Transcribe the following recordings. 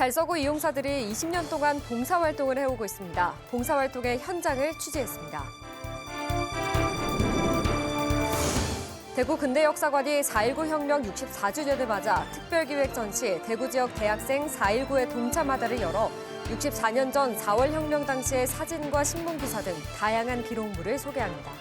달서구 이용사들이 20년 동안 봉사활동을 해오고 있습니다. 봉사활동의 현장을 취재했습니다. 대구 근대역사관이 4.19 혁명 64주년을 맞아 특별기획 전시 대구 지역 대학생 4.19의 동참하다를 열어 64년 전 4월 혁명 당시의 사진과 신문기사 등 다양한 기록물을 소개합니다.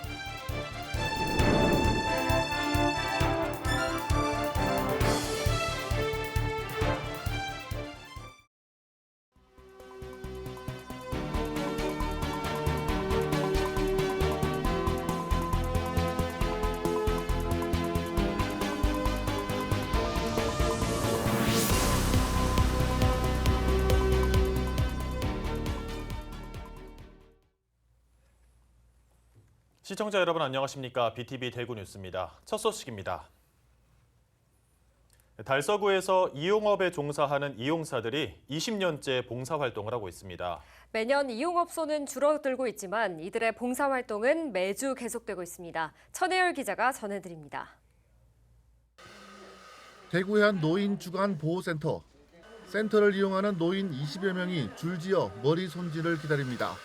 시청자 여러분 안녕하십니까? BTV 대구 뉴스입니다. 첫 소식입니다. 달서구에서 이용업에 종사하는 이용사들이 20년째 봉사활동을 하고 있습니다. 매년 이용업소는 줄어들고 있지만 이들의 봉사활동은 매주 계속되고 있습니다. 천혜열 기자가 전해드립니다. 대구의 한 노인 주간 보호센터. 센터를 이용하는 노인 20여 명이 줄지어 머리 손질을 기다립니다.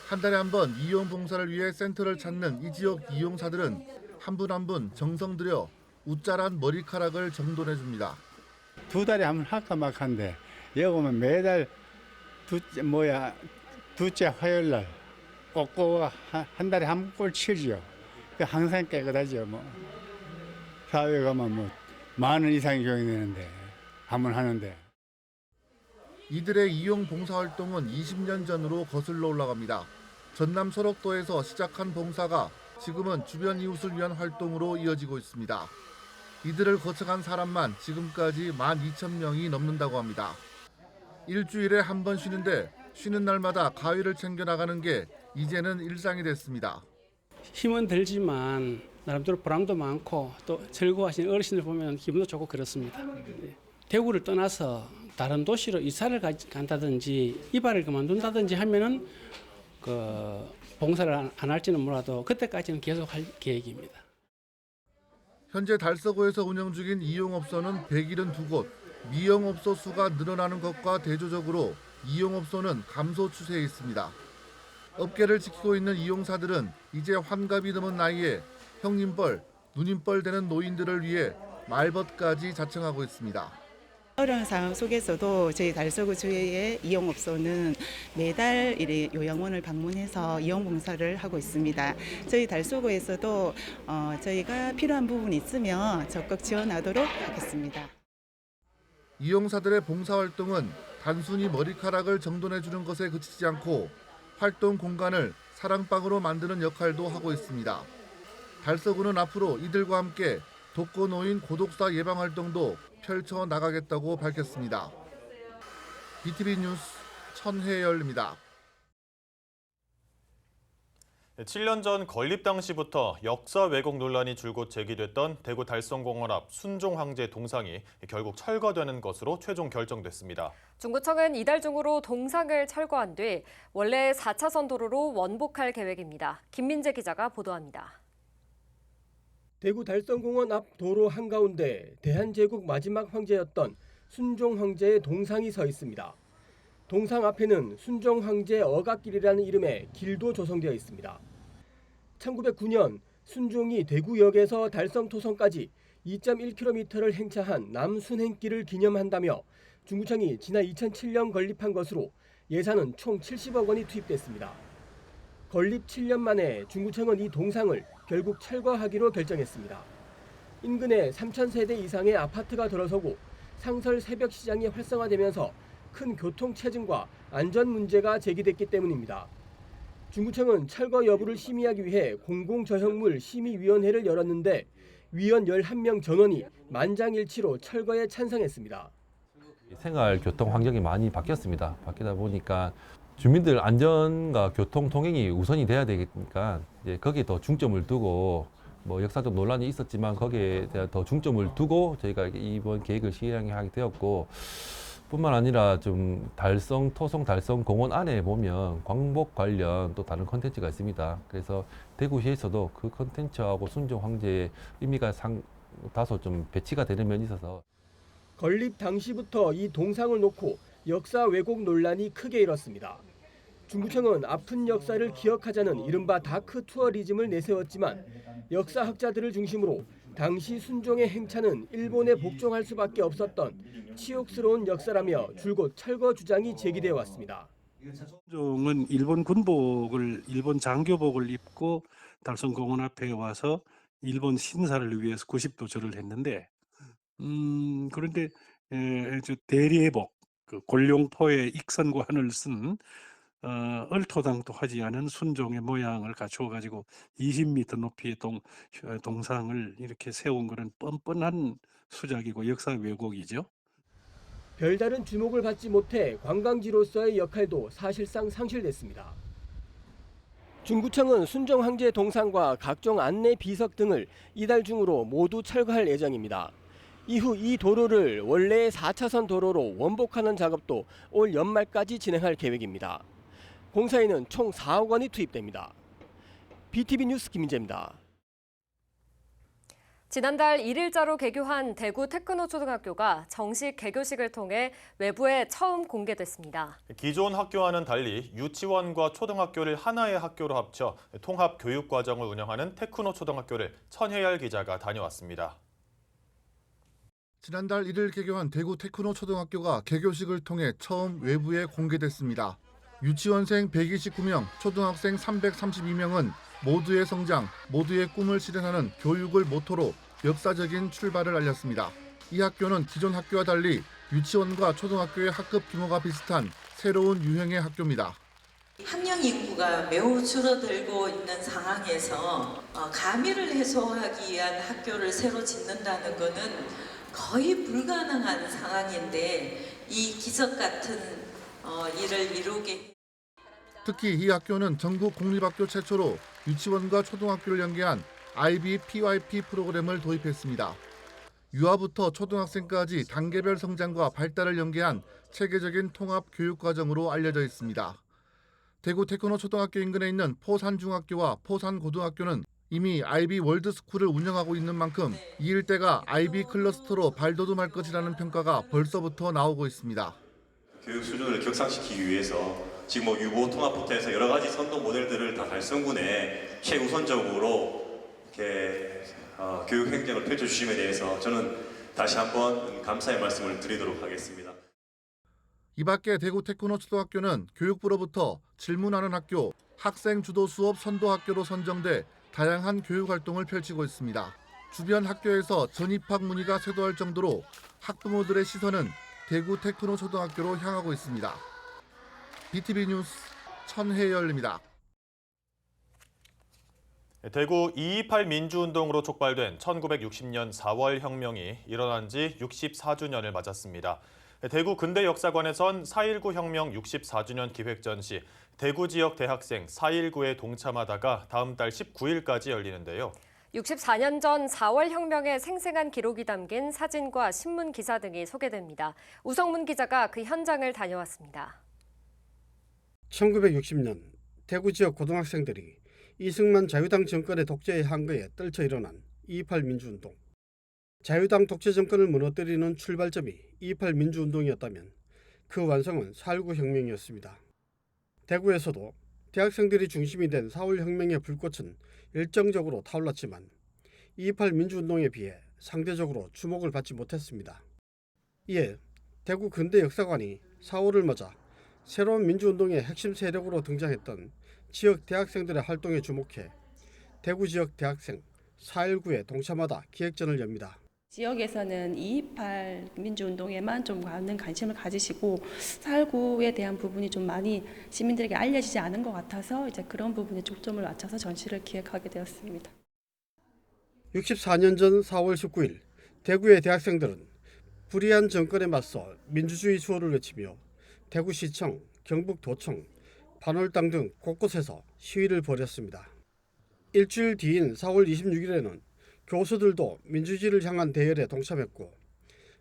한 달에 한 번 이용 봉사를 위해 센터를 찾는 이 지역 이용사들은 한 분 한 분 정성 들여 웃자란 머리카락을 정돈해 줍니다. 두 달에 한 번 할까 막한데 여기 오면 매달 둘째 화요일 날 꼭꼭 한 달에 한 꼴 치지요. 항상 깨끗하죠. 뭐 사회 가면 10,000원 이상이 경영되는데 한 번 하는데. 이들의 이용 봉사활동은 20년 전으로 거슬러 올라갑니다. 전남 소록도에서 시작한 봉사가 지금은 주변 이웃을 위한 활동으로 이어지고 있습니다. 이들을 거쳐간 사람만 지금까지 12,000명이 넘는다고 합니다. 일주일에 한 번 쉬는데 쉬는 날마다 가위를 챙겨 나가는 게 이제는 일상이 됐습니다. 힘은 들지만 나름대로 보람도 많고 또 즐거워하시는 어르신들 보면 기분도 좋고 그렇습니다. 대구를 떠나서 다른 도시로 이사를 간다든지 이발을 그만둔다든지 하면은 봉사를 안 할지는 몰라도 그때까지는 계속 할 계획입니다. 현재 달서구에서 운영 중인 이용업소는 172곳, 미용업소 수가 늘어나는 것과 대조적으로 이용업소는 감소 추세에 있습니다. 업계를 지키고 있는 이용사들은 이제 환갑이 넘은 나이에 형님뻘, 누님뻘 되는 노인들을 위해 말벗까지 자청하고 있습니다. 어려운 상황 속에서도 저희 달서구 주위의 이용업소는 매달 요양원을 방문해서 이용봉사를 하고 있습니다. 저희 달서구에서도 저희가 필요한 부분이 있으면 적극 지원하도록 하겠습니다. 이용사들의 봉사활동은 단순히 머리카락을 정돈해주는 것에 그치지 않고 활동 공간을 사랑방으로 만드는 역할도 하고 있습니다. 달서구는 앞으로 이들과 함께 독거노인 고독사 예방 활동도 펼쳐나가겠다고 밝혔습니다. BTV 뉴스 천혜열입니다. 7년 전 건립 당시부터 역사 왜곡 논란이 줄곧 제기됐던 대구 달성공원 앞 순종 황제 동상이 결국 철거되는 것으로 최종 결정됐습니다. 중구청은 이달 중으로 동상을 철거한 뒤 원래 4차선 도로로 원복할 계획입니다. 김민재 기자가 보도합니다. 대구 달성공원 앞 도로 한가운데 대한제국 마지막 황제였던 순종 황제의 동상이 서 있습니다. 동상 앞에는 순종 황제 어각길이라는 이름의 길도 조성되어 있습니다. 1909년 순종이 대구역에서 달성토성까지 2.1km를 행차한 남순행길을 기념한다며 중구청이 지난 2007년 건립한 것으로 예산은 총 70억 원이 투입됐습니다. 건립 7년 만에 중구청은 이 동상을 결국 철거하기로 결정했습니다. 인근에 3,000세대 이상의 아파트가 들어서고 상설 새벽 시장이 활성화되면서 큰 교통체증과 안전 문제가 제기됐기 때문입니다. 중구청은 철거 여부를 심의하기 위해 공공저형물 심의위원회를 열었는데 위원 11명 전원이 만장일치로 철거에 찬성했습니다. 생활 교통 환경이 많이 바뀌었습니다. 바뀌다 보니까 주민들 안전과 교통 통행이 우선이 돼야 되니까 이제 거기에 더 중점을 두고 역사적 논란이 있었지만 거기에 대한 더 중점을 두고 저희가 이번 계획을 시행하게 되었고 뿐만 아니라 좀 토성 달성 공원 안에 보면 광복 관련 또 다른 콘텐츠가 있습니다. 그래서 대구시에서도 그 콘텐츠하고 순종 황제의 의미가 다소 좀 배치가 되는 면이 있어서 건립 당시부터 이 동상을 놓고 역사 왜곡 논란이 크게 일었습니다. 중구청은 아픈 역사를 기억하자는 이른바 다크 투어리즘을 내세웠지만 역사학자들을 중심으로 당시 순종의 행차는 일본에 복종할 수밖에 없었던 치욕스러운 역사라며 줄곧 철거 주장이 제기되어 왔습니다. 순종은 일본 군복을 일본 장교복을 입고 달성공원 앞에 와서 일본 신사를 위해서 90도 절을 했는데 그런데 대리해복 그 골룡포의 익선관을 쓴 얼토당토 하지 않은 순종의 모양을 갖추어 가지고 20m 높이의 동상을 이렇게 세운 것은 뻔뻔한 수작이고 역사 왜곡이죠. 별다른 주목을 받지 못해 관광지로서의 역할도 사실상 상실됐습니다. 중구청은 순종 황제 동상과 각종 안내 비석 등을 이달 중으로 모두 철거할 예정입니다. 이후 이 도로를 원래의 4차선 도로로 원복하는 작업도 올 연말까지 진행할 계획입니다. 공사에는 총 4억 원이 투입됩니다. BTV 뉴스 김인재입니다. 지난달 1일자로 개교한 대구 테크노초등학교가 정식 개교식을 통해 외부에 처음 공개됐습니다. 기존 학교와는 달리 유치원과 초등학교를 하나의 학교로 합쳐 통합 교육 과정을 운영하는 테크노초등학교를 천혜열 기자가 다녀왔습니다. 지난달 1일 개교한 대구 테크노초등학교가 개교식을 통해 처음 외부에 공개됐습니다. 유치원생 129명, 초등학생 332명은 모두의 성장, 모두의 꿈을 실현하는 교육을 모토로 역사적인 출발을 알렸습니다. 이 학교는 기존 학교와 달리 유치원과 초등학교의 학급 규모가 비슷한 새로운 유형의 학교입니다. 학령 인구가 매우 줄어들고 있는 상황에서 가미를 해소하기 위한 학교를 새로 짓는다는 것은 거의 불가능한 상황인데 이 기적 같은 일을 이루게. 특히 이 학교는 전국 공립학교 최초로 유치원과 초등학교를 연계한 IB-PYP 프로그램을 도입했습니다. 유아부터 초등학생까지 단계별 성장과 발달을 연계한 체계적인 통합 교육 과정으로 알려져 있습니다. 대구 테크노초등학교 인근에 있는 포산중학교와 포산고등학교는 이미 IB 월드스쿨을 운영하고 있는 만큼 이 일대가 IB 클러스터로 발돋움할 것이라는 평가가 벌써부터 나오고 있습니다. 교육 수준을 격상시키기 위해서 지금 유보 통합부터 해서 여러 가지 선도 모델들을 다 달성군에 최우선적으로 이렇게 교육 행정을 펼쳐주심에 대해서 저는 다시 한번 감사의 말씀을 드리도록 하겠습니다. 이 밖에 대구 테크노초등학교는 교육부로부터 질문하는 학교, 학생 주도 수업 선도 학교로 선정돼 다양한 교육 활동을 펼치고 있습니다. 주변 학교에서 전입학 문의가 쇄도할 정도로 학부모들의 시선은 대구 테크노초등학교로 향하고 있습니다. BTV 뉴스 천혜열입니다. 대구 2.28 민주운동으로 촉발된 1960년 4월 혁명이 일어난 지 64주년을 맞았습니다. 대구 근대역사관에선 4.19 혁명 64주년 기획전 시 대구 지역 대학생 4.19에 동참하다가 다음 달 19일까지 열리는데요. 64년 전 4월 혁명의 생생한 기록이 담긴 사진과 신문 기사 등이 소개됩니다. 우성문 기자가 그 현장을 다녀왔습니다. 1960년 대구 지역 고등학생들이 이승만 자유당 정권의 독재의 한거에 떨쳐 일어난 2.28 민주운동. 자유당 독재 정권을 무너뜨리는 출발점이 2.28 민주운동이었다면 그 완성은 4.19 혁명이었습니다. 대구에서도 대학생들이 중심이 된 4월 혁명의 불꽃은 일정적으로 타올랐지만 2.28 민주운동에 비해 상대적으로 주목을 받지 못했습니다. 이에 대구 근대역사관이 4월을 맞아 새로운 민주운동의 핵심 세력으로 등장했던 지역 대학생들의 활동에 주목해 대구 지역 대학생 4.19에 동참하다 기획전을 엽니다. 지역에서는 2.28 민주운동에만 좀 많은 관심을 가지시고 4.19에 대한 부분이 좀 많이 시민들에게 알려지지 않은 것 같아서 이제 그런 부분에 초점을 맞춰서 전시를 기획하게 되었습니다. 64년 전 4월 19일 대구의 대학생들은 불의한 정권에 맞서 민주주의 수호를 외치며 대구시청, 경북도청, 반월당 등 곳곳에서 시위를 벌였습니다. 일주일 뒤인 4월 26일에는 교수들도 민주주의를 향한 대열에 동참했고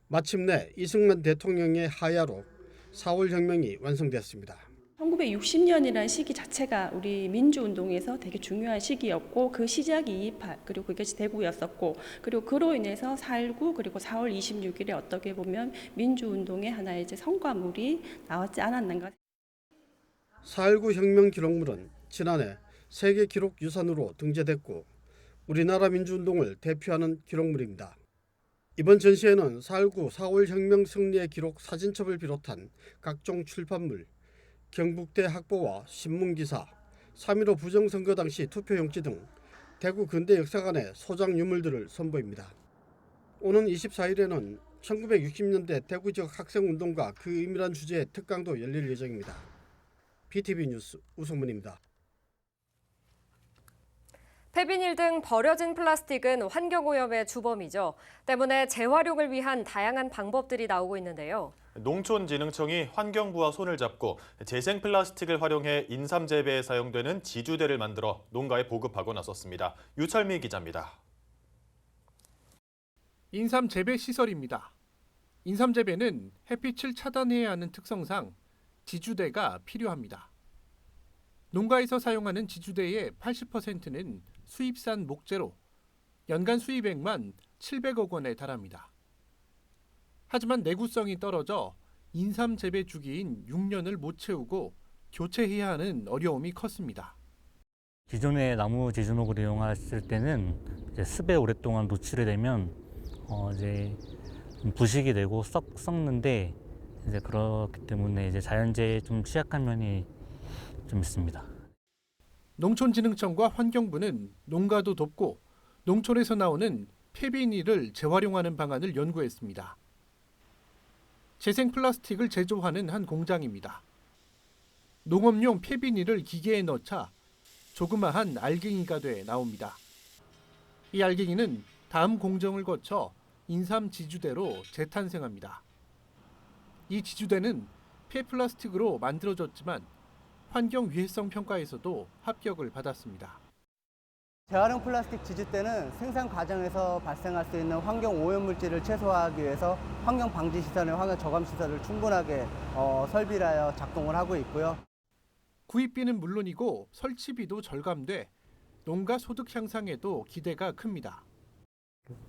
마침내 이승만 대통령의 하야로 4월 혁명이 완성되었습니다. 1960년이라는 시기 자체가 우리 민주운동에서 되게 중요한 시기였고 그 시작이 2.28 그리고 그것이 대구였었고 그리고 그로 인해서 4.19 그리고 4월 26일에 어떻게 보면 민주운동의 하나의 이제 성과물이 나왔지 않았는가. 4.19 혁명 기록물은 지난해 세계 기록 유산으로 등재됐고 우리나라 민주운동을 대표하는 기록물입니다. 이번 전시회는 4.19 4월 혁명 승리의 기록 사진첩을 비롯한 각종 출판물, 경북대 학보와 신문기사, 3.15 부정선거 당시 투표용지 등 대구 근대 역사관의 소장 유물들을 선보입니다. 오는 24일에는 1960년대 대구 지역 학생운동과 그 의미란 주제의 특강도 열릴 예정입니다. BTV 뉴스 우성문입니다. 폐비닐 등 버려진 플라스틱은 환경오염의 주범이죠. 때문에 재활용을 위한 다양한 방법들이 나오고 있는데요. 농촌진흥청이 환경부와 손을 잡고 재생 플라스틱을 활용해 인삼 재배에 사용되는 지주대를 만들어 농가에 보급하고 나섰습니다. 유철미 기자입니다. 인삼 재배 시설입니다. 인삼 재배는 햇빛을 차단해야 하는 특성상 지주대가 필요합니다. 농가에서 사용하는 지주대의 80%는 수입산 목재로 연간 수입액만 700억 원에 달합니다. 하지만 내구성이 떨어져 인삼 재배 주기인 6년을 못 채우고 교체해야 하는 어려움이 컸습니다. 기존의 나무 지주녹을 이용했을 때는 이제 습에 오랫동안 노출이 되면 이제 부식이 되고 썩는데 이제 그렇기 때문에 이제 자연재해에 좀 취약한 면이 좀 있습니다. 농촌진흥청과 환경부는 농가도 돕고 농촌에서 나오는 폐비닐을 재활용하는 방안을 연구했습니다. 재생 플라스틱을 제조하는 한 공장입니다. 농업용 폐비닐을 기계에 넣자 조그마한 알갱이가 돼 나옵니다. 이 알갱이는 다음 공정을 거쳐 인삼 지주대로 재탄생합니다. 이 지주대는 폐플라스틱으로 만들어졌지만 환경 위해성 평가에서도 합격을 받았습니다. 재활용 플라스틱 지주대는 생산 과정에서 발생할 수 있는 환경 오염 물질을 최소화하기 위해서 환경 방지 시설과 환경 저감 시설을 충분하게 설비를 하여 작동을 하고 있고요. 구입비는 물론이고 설치비도 절감돼 농가 소득 향상에도 기대가 큽니다.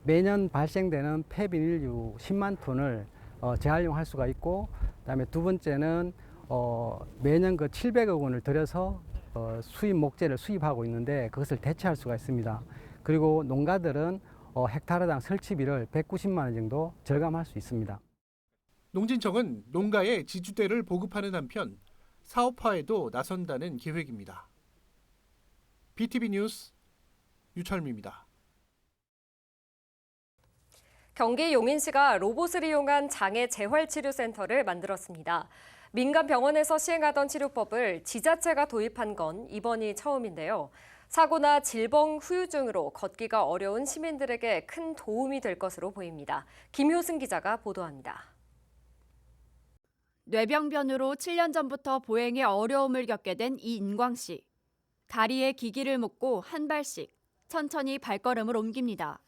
매년 발생되는 폐비닐류 10만 톤을 재활용할 수가 있고, 그다음에 두 번째는 매년 그 700억 원을 들여서 수입 목재를 수입하고 있는데 그것을 대체할 수가 있습니다. 그리고 농가들은 헥타르당 설치비를 190만 원 정도 절감할 수 있습니다. 농진청은 농가에 지주대를 보급하는 한편 사업화에도 나선다는 계획입니다. BTV 뉴스 유철미입니다. 경기 용인시가 로봇을 이용한 장애 재활치료센터를 만들었습니다. 민간 병원에서 시행하던 치료법을 지자체가 도입한 건 이번이 처음인데요. 사고나 질병 후유증으로 걷기가 어려운 시민들에게 큰 도움이 될 것으로 보입니다. 김효승 기자가 보도합니다. 뇌병변으로 7년 전부터 보행에 어려움을 겪게 된 이인광 씨. 다리에 기기를 묶고 한 발씩 천천히 발걸음을 옮깁니다.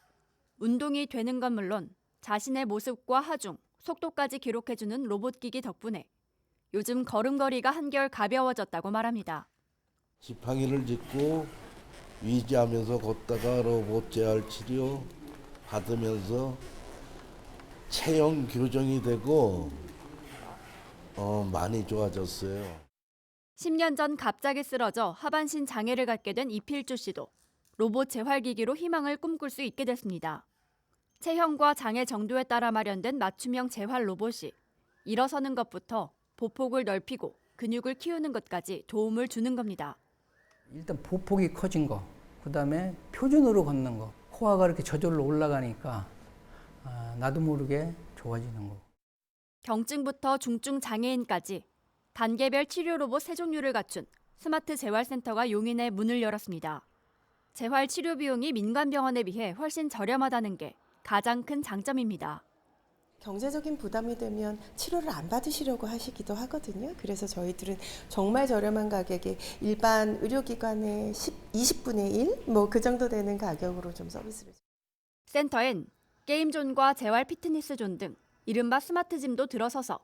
운동이 되는 건 물론 자신의 모습과 하중, 속도까지 기록해주는 로봇기기 덕분에 요즘 걸음걸이가 한결 가벼워졌다고 말합니다. 지팡이를 짚고 위지하면서 걷다가 로봇 재활 치료 받으면서 체형 교정이 되고 많이 좋아졌어요. 10년 전 갑자기 쓰러져 하반신 장애를 갖게 된 이필주 씨도 로봇 재활기기로 희망을 꿈꿀 수 있게 됐습니다. 체형과 장애 정도에 따라 마련된 맞춤형 재활 로봇이 일어서는 것부터 보폭을 넓히고 근육을 키우는 것까지 도움을 주는 겁니다. 일단 보폭이 커진 거, 그다음에 표준으로 걷는 거, 코어가 이렇게 저절로 올라가니까 나도 모르게 좋아지는 거. 경증부터 중증 장애인까지 단계별 치료 로봇 3종류를 갖춘 스마트 재활센터가 용인에 문을 열었습니다. 재활 치료 비용이 민간 병원에 비해 훨씬 저렴하다는 게 가장 큰 장점입니다. 경제적인 부담이 되면 치료를 안 받으시려고 하시기도 하거든요. 그래서 저희들은 정말 저렴한 가격에 일반 의료기관의 20분의 1? 그 정도 되는 가격으로 좀 서비스를. 센터엔 게임존과 재활 피트니스존 등 이른바 스마트짐도 들어서서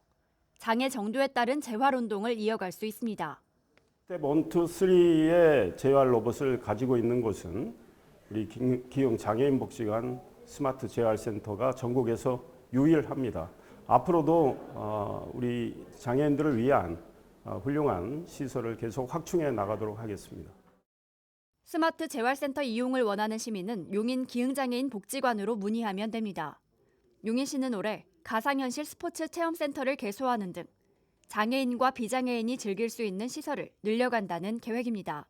장애 정도에 따른 재활 운동을 이어갈 수 있습니다. 스텝 1, 2, 3의 재활 로봇을 가지고 있는 곳은 우리 기흥 장애인 복지관 스마트 재활센터가 전국에서 유일합니다. 앞으로도 우리 장애인들을 위한 훌륭한 시설을 계속 확충해 나가도록 하겠습니다. 스마트 재활센터 이용을 원하는 시민은 용인 기흥장애인 복지관으로 문의하면 됩니다. 용인시는 올해 가상현실 스포츠 체험센터를 개소하는 등 장애인과 비장애인이 즐길 수 있는 시설을 늘려간다는 계획입니다.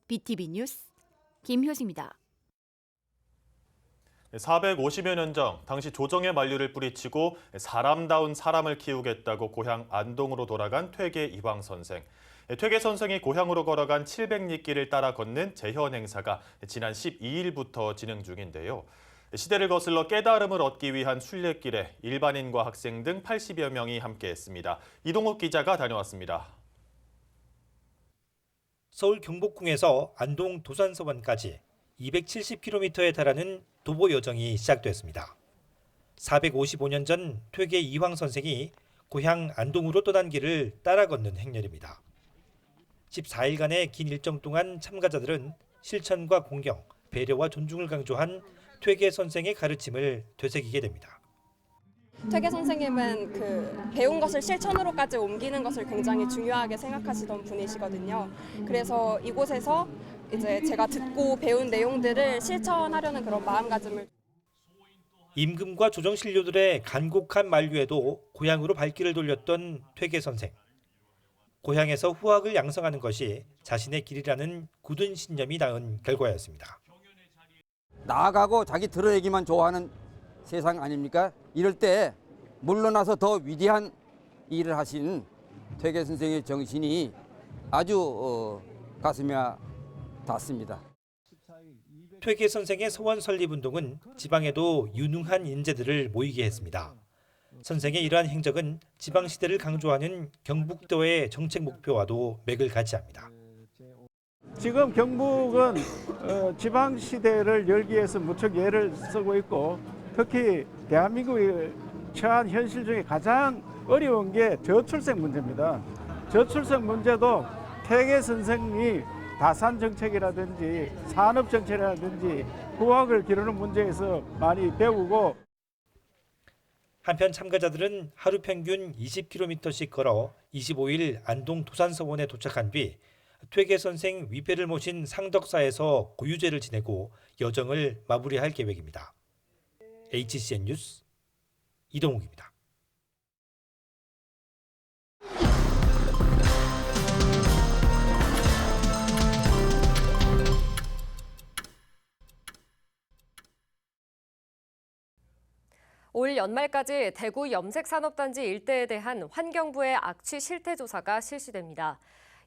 BTV 뉴스 김효지입니다. 450여 년 전 당시 조정의 만류를 뿌리치고 사람다운 사람을 키우겠다고 고향 안동으로 돌아간 퇴계 이황 선생. 퇴계 선생이 고향으로 걸어간 700리길을 따라 걷는 재현 행사가 지난 12일부터 진행 중인데요. 시대를 거슬러 깨달음을 얻기 위한 순례길에 일반인과 학생 등 80여 명이 함께했습니다. 이동욱 기자가 다녀왔습니다. 서울 경복궁에서 안동 도산서원까지 270km에 달하는 도보 여정이 시작됐습니다. 455년 전 퇴계 이황 선생이 고향 안동으로 떠난 길을 따라 걷는 행렬입니다. 14일간의 긴 일정 동안 참가자들은 실천과 공경, 배려와 존중을 강조한 퇴계 선생의 가르침을 되새기게 됩니다. 퇴계 선생님은 배운 것을 실천으로까지 옮기는 것을 굉장히 중요하게 생각하시던 분이시거든요. 그래서 이곳에서 이제 제가 듣고 배운 내용들을 실천하려는 그런 마음가짐을. 임금과 조정신료들의 간곡한 만류에도 고향으로 발길을 돌렸던 퇴계 선생. 고향에서 후학을 양성하는 것이 자신의 길이라는 굳은 신념이 낳은 결과였습니다. 나아가고 자기 드러내기만 좋아하는 세상 아닙니까? 이럴 때 물러나서 더 위대한 일을 하신 퇴계 선생의 정신이 아주 가슴에 닿습니다. 퇴계 선생의 소원 설립 운동은 지방에도 유능한 인재들을 모이게 했습니다. 선생의 이러한 행적은 지방시대를 강조하는 경북도의 정책 목표와도 맥을 같이 합니다. 지금 경북은 지방시대를 열기 위해서 무척 애를 쓰고 있고 특히 대한민국이 처한 현실 중에 가장 어려운 게 저출생 문제입니다. 저출생 문제도 퇴계 선생이 다산정책이라든지 산업정책이라든지 후학을 기르는 문제에서 많이 배우고 한편 참가자들은 하루 평균 20km씩 걸어 25일 안동 도산서원에 도착한 뒤 퇴계 선생 위패를 모신 상덕사에서 고유제를 지내고 여정을 마무리할 계획입니다. HCN 뉴스 이동욱입니다. 올 연말까지 대구 염색산업단지 일대에 대한 환경부의 악취 실태 조사가 실시됩니다.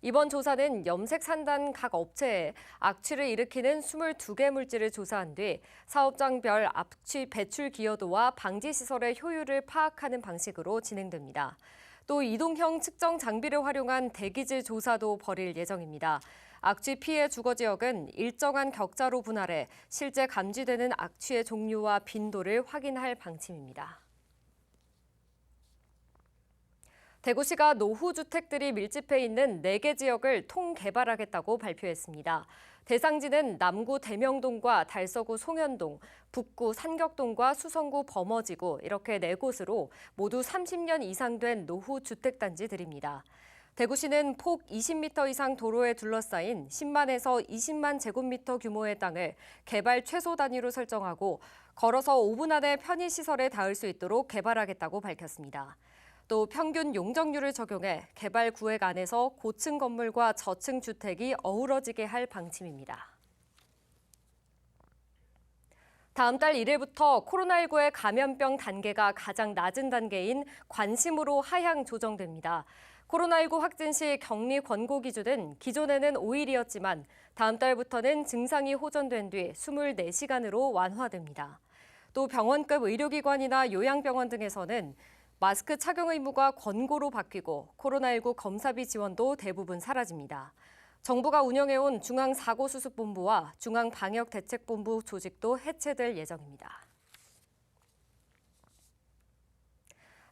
이번 조사는 염색산단 각 업체에 악취를 일으키는 22개 물질을 조사한 뒤 사업장별 악취 배출 기여도와 방지시설의 효율을 파악하는 방식으로 진행됩니다. 또 이동형 측정 장비를 활용한 대기질 조사도 벌일 예정입니다. 악취 피해 주거 지역은 일정한 격자로 분할해 실제 감지되는 악취의 종류와 빈도를 확인할 방침입니다. 대구시가 노후주택들이 밀집해 있는 4개 지역을 통개발하겠다고 발표했습니다. 대상지는 남구 대명동과 달서구 송현동, 북구 산격동과 수성구 범어지구 이렇게 4곳으로 모두 30년 이상 된 노후주택단지들입니다. 대구시는 폭 20m 이상 도로에 둘러싸인 10만에서 20만 제곱미터 규모의 땅을 개발 최소 단위로 설정하고 걸어서 5분 안에 편의시설에 닿을 수 있도록 개발하겠다고 밝혔습니다. 또 평균 용적률을 적용해 개발 구획 안에서 고층 건물과 저층 주택이 어우러지게 할 방침입니다. 다음 달 1일부터 코로나19의 감염병 단계가 가장 낮은 단계인 관심으로 하향 조정됩니다. 코로나19 확진 시 격리 권고 기준은 기존에는 5일이었지만 다음 달부터는 증상이 호전된 뒤 24시간으로 완화됩니다. 또 병원급 의료기관이나 요양병원 등에서는 마스크 착용 의무가 권고로 바뀌고 코로나19 검사비 지원도 대부분 사라집니다. 정부가 운영해온 중앙사고수습본부와 중앙방역대책본부 조직도 해체될 예정입니다.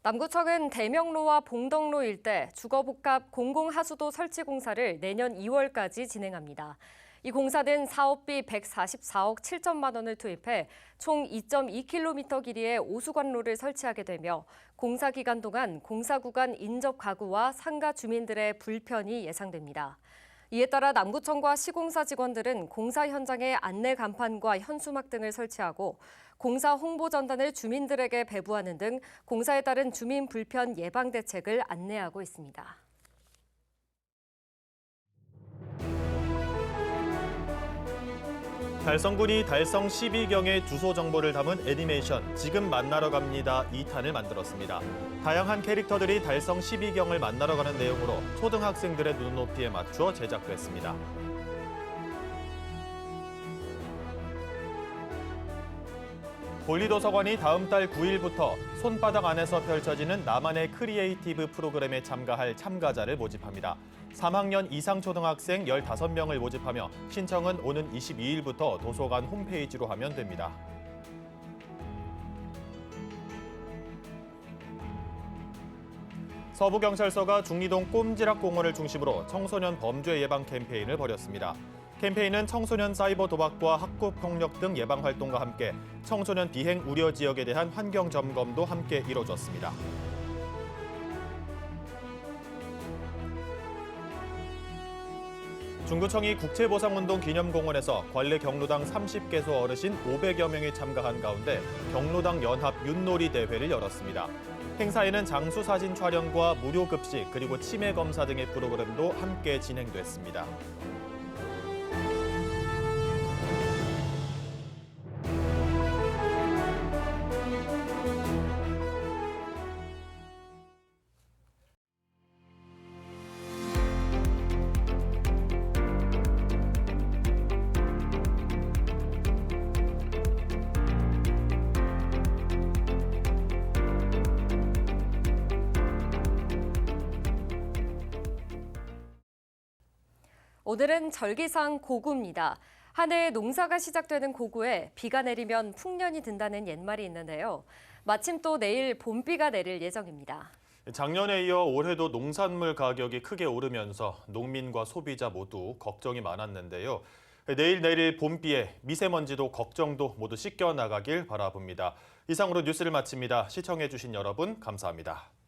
남구청은 대명로와 봉덕로 일대 주거복합 공공하수도 설치 공사를 내년 2월까지 진행합니다. 이 공사는 사업비 144억 7천만 원을 투입해 총 2.2km 길이의 오수관로를 설치하게 되며 공사 기간 동안 공사 구간 인접 가구와 상가 주민들의 불편이 예상됩니다. 이에 따라 남구청과 시공사 직원들은 공사 현장에 안내 간판과 현수막 등을 설치하고 공사 홍보 전단을 주민들에게 배부하는 등 공사에 따른 주민 불편 예방 대책을 안내하고 있습니다. 달성군이 달성 12경의 주소 정보를 담은 애니메이션 지금 만나러 갑니다 2탄을 만들었습니다. 다양한 캐릭터들이 달성 12경을 만나러 가는 내용으로 초등학생들의 눈높이에 맞추어 제작됐습니다. 볼리도서관이 다음 달 9일부터 손바닥 안에서 펼쳐지는 나만의 크리에이티브 프로그램에 참가할 참가자를 모집합니다. 3학년 이상 초등학생 15명을 모집하며 신청은 오는 22일부터 도서관 홈페이지로 하면 됩니다. 서부경찰서가 중리동 꼼지락공원을 중심으로 청소년 범죄 예방 캠페인을 벌였습니다. 캠페인은 청소년 사이버 도박과 학교 폭력 등 예방 활동과 함께 청소년 비행 우려 지역에 대한 환경 점검도 함께 이뤄졌습니다. 중구청이 국채보상운동 기념공원에서 관내 경로당 30개소 어르신 500여 명이 참가한 가운데 경로당 연합 윷놀이 대회를 열었습니다. 행사에는 장수 사진 촬영과 무료 급식 그리고 치매 검사 등의 프로그램도 함께 진행됐습니다. 오늘은 절기상 고구입니다. 한 해에 농사가 시작되는 고구에 비가 내리면 풍년이 든다는 옛말이 있는데요. 마침 또 내일 봄비가 내릴 예정입니다. 작년에 이어 올해도 농산물 가격이 크게 오르면서 농민과 소비자 모두 걱정이 많았는데요. 내일 봄비에 미세먼지도 걱정도 모두 씻겨나가길 바라봅니다. 이상으로 뉴스를 마칩니다. 시청해주신 여러분 감사합니다.